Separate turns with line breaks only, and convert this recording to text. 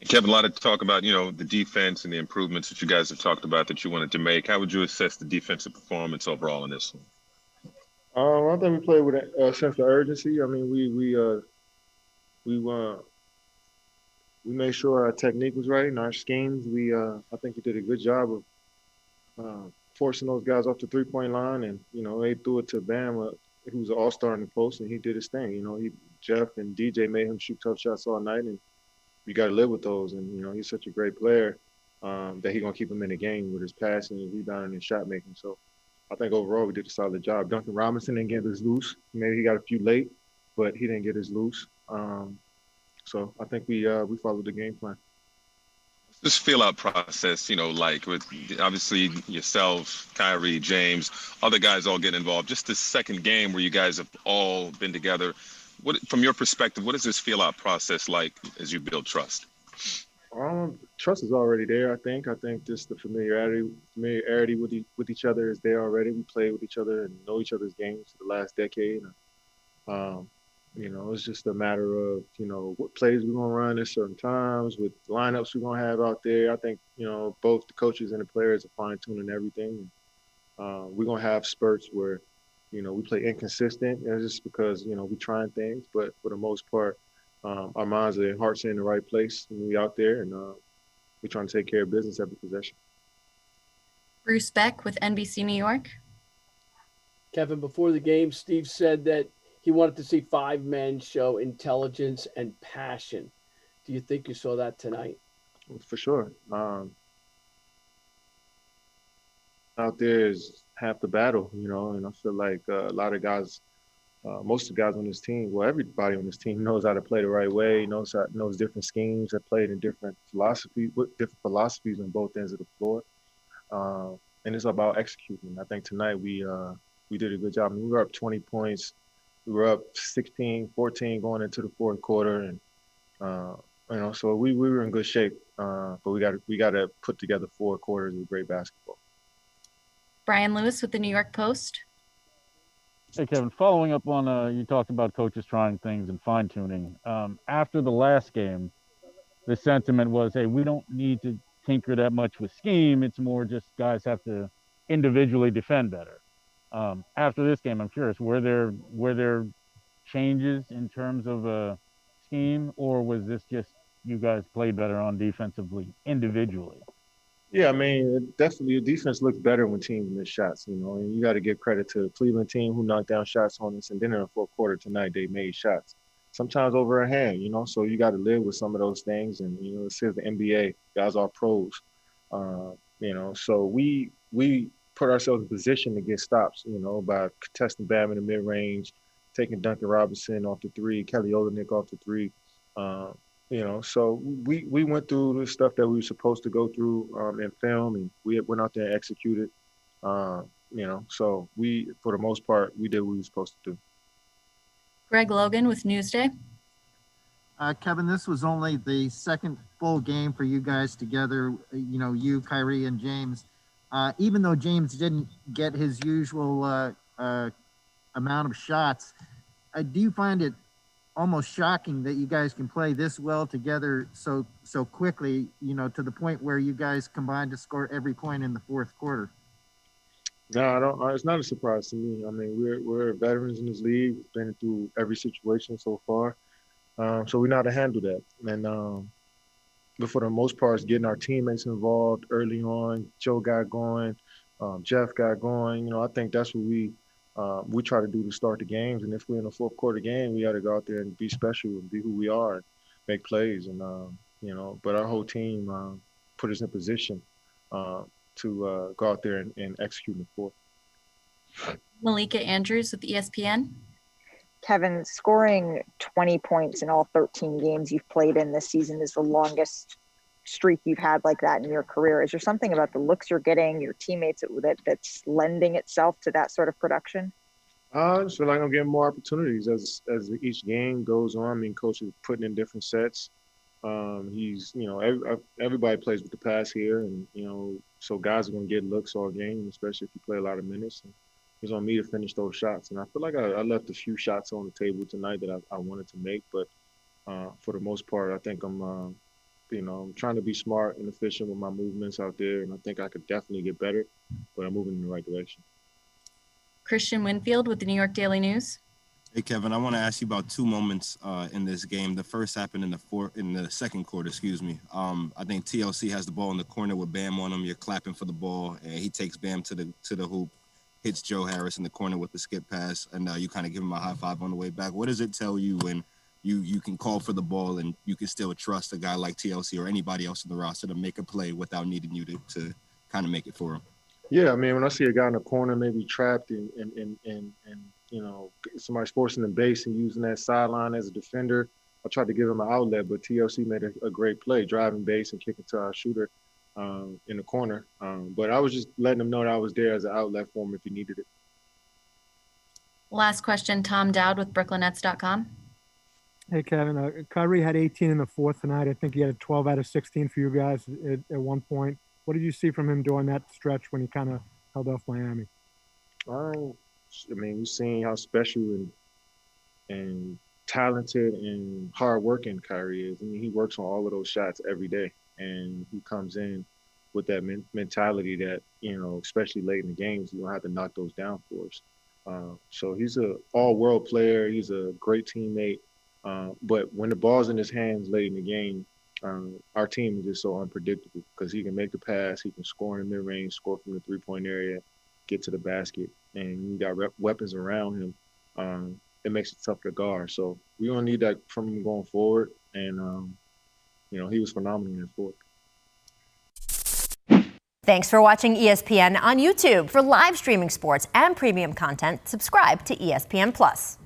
Kevin, a lot of talk about, the defense and the improvements that you guys have talked about that you wanted to make. How would you assess the defensive performance overall in this one?
I think we played with a sense of urgency. I mean, we we made sure our technique was right and our schemes. I think we did a good job of forcing those guys off the 3 point line, and they threw it to Bam, who's an all star in the post, and he did his thing. Jeff and DJ made him shoot tough shots all night, and you got to live with those. And he's such a great player that he's gonna keep him in the game with his passing, and rebounding, and shot making. So I think overall we did a solid job. Duncan Robinson didn't get his loose. Maybe he got a few late, but he didn't get his loose. So I think we followed the game plan.
This feel out process, like with obviously yourself, Kyrie, James, other guys all get involved. Just this second game where you guys have all been together. From your perspective, what is this feel out process like as you build trust?
Trust is already there. I think just the familiarity with each other is there already. We play with each other and know each other's games for the last decade. Um, it's just a matter of what plays we're gonna run at certain times, with lineups we're gonna have out there. I think both the coaches and the players are fine tuning everything. We're gonna have spurts where we play inconsistent, and it's just because we trying things. But for the most part, our minds and hearts are in the right place when we out there, and we're trying to take care of business every possession.
Bruce Beck with NBC New York.
Kevin, before the game, Steve said that he wanted to see five men show intelligence and passion. Do you think you saw that tonight?
For sure. Out there is half the battle, and I feel like a lot of guys, most of the guys on this team, well, everybody on this team knows how to play the right way, knows different schemes, have played in different philosophies, with different philosophies on both ends of the floor. And it's about executing. I think tonight we did a good job. I mean, we were up 20 points. We were up 16, 14 going into the fourth quarter, and so we were in good shape. But we got to put together 4 quarters of great basketball.
Brian Lewis with the New York Post.
Hey, Kevin, following up on you talked about coaches trying things and fine tuning. After the last game, the sentiment was, hey, we don't need to tinker that much with scheme. It's more just guys have to individually defend better. After this game, I'm curious, were there changes in terms of scheme, or was this just you guys played better on defensively individually?
Yeah, I mean, definitely the defense looks better when teams miss shots, and you got to give credit to the Cleveland team who knocked down shots on us, and then in the fourth quarter tonight, they made shots, sometimes over a hand, so you got to live with some of those things, and, it says the NBA, guys are pros, so we put ourselves in position to get stops, by contesting Bam in the mid-range, taking Duncan Robinson off the three, Kelly Olynyk off the three, so we went through the stuff that we were supposed to go through in film, and we went out there and executed. So we, for the most part, we did what we were supposed to do.
Greg Logan with Newsday.
Kevin, this was only the second full game for you guys together, you, Kyrie, and James. Even though James didn't get his usual amount of shots, do you find it almost shocking that you guys can play this well together so quickly, to the point where you guys combined to score every point in the fourth quarter?
No, I don't. It's not a surprise to me. I mean, we're veterans in this league. We've been through every situation so far, so we know how to handle that. And but for the most part, it's getting our teammates involved early on. Joe got going, Jeff got going. I think that's what we try to do to start the games. And if we're in a fourth quarter game, we got to go out there and be special and be who we are and make plays. And but our whole team put us in position to go out there and execute in the fourth.
Malika Andrews with ESPN.
Kevin, scoring 20 points in all 13 games you've played in this season is the longest streak you've had like that in your career. Is there something about the looks you're getting, your teammates, that's lending itself to that sort of production?
I just feel like I'm getting more opportunities as each game goes on. I mean, coach is putting in different sets. He's, everybody plays with the pass here, and so guys are going to get looks all game, especially if you play a lot of minutes. And it's on me to finish those shots, and I feel like I left a few shots on the table tonight that I wanted to make, but for the most part, I think I'm I'm trying to be smart and efficient with my movements out there, and I think I could definitely get better, but I'm moving in the right direction.
Christian Winfield with the New York Daily News.
Hey Kevin, I want to ask you about two moments in this game. The first happened in the second quarter. Excuse me. I think TLC has the ball in the corner with Bam on him. You're clapping for the ball, and he takes Bam to the hoop, hits Joe Harris in the corner with the skip pass, and you kind of give him a high five on the way back. What does it tell you when you can call for the ball and you can still trust a guy like TLC or anybody else in the roster to make a play without needing you to kind of make it for him?
Yeah, I mean, when I see a guy in the corner maybe trapped and somebody's forcing the base and using that sideline as a defender, I tried to give him an outlet, but TLC made a great play, driving base and kicking to our shooter in the corner. But I was just letting him know that I was there as an outlet for him if he needed it.
Last question, Tom Dowd with BrooklynNets.com.
Hey, Kevin. Kyrie had 18 in the fourth tonight. I think he had a 12 out of 16 for you guys at one point. What did you see from him during that stretch when he kind of held off Miami?
I mean, we've seen how special and talented and hardworking Kyrie is. I mean, he works on all of those shots every day, and he comes in with that mentality that, especially late in the games, you don't have to knock those down for us. So he's an all-world player. He's a great teammate. But when the ball's in his hands late in the game, our team is just so unpredictable because he can make the pass, he can score in the mid-range, score from the three-point area, get to the basket, and you got weapons around him. It makes it tough to guard. So we don't need that from him going forward. And, he was phenomenal in the fourth.
Thanks for watching ESPN on YouTube. For live streaming sports and premium content, subscribe to ESPN+.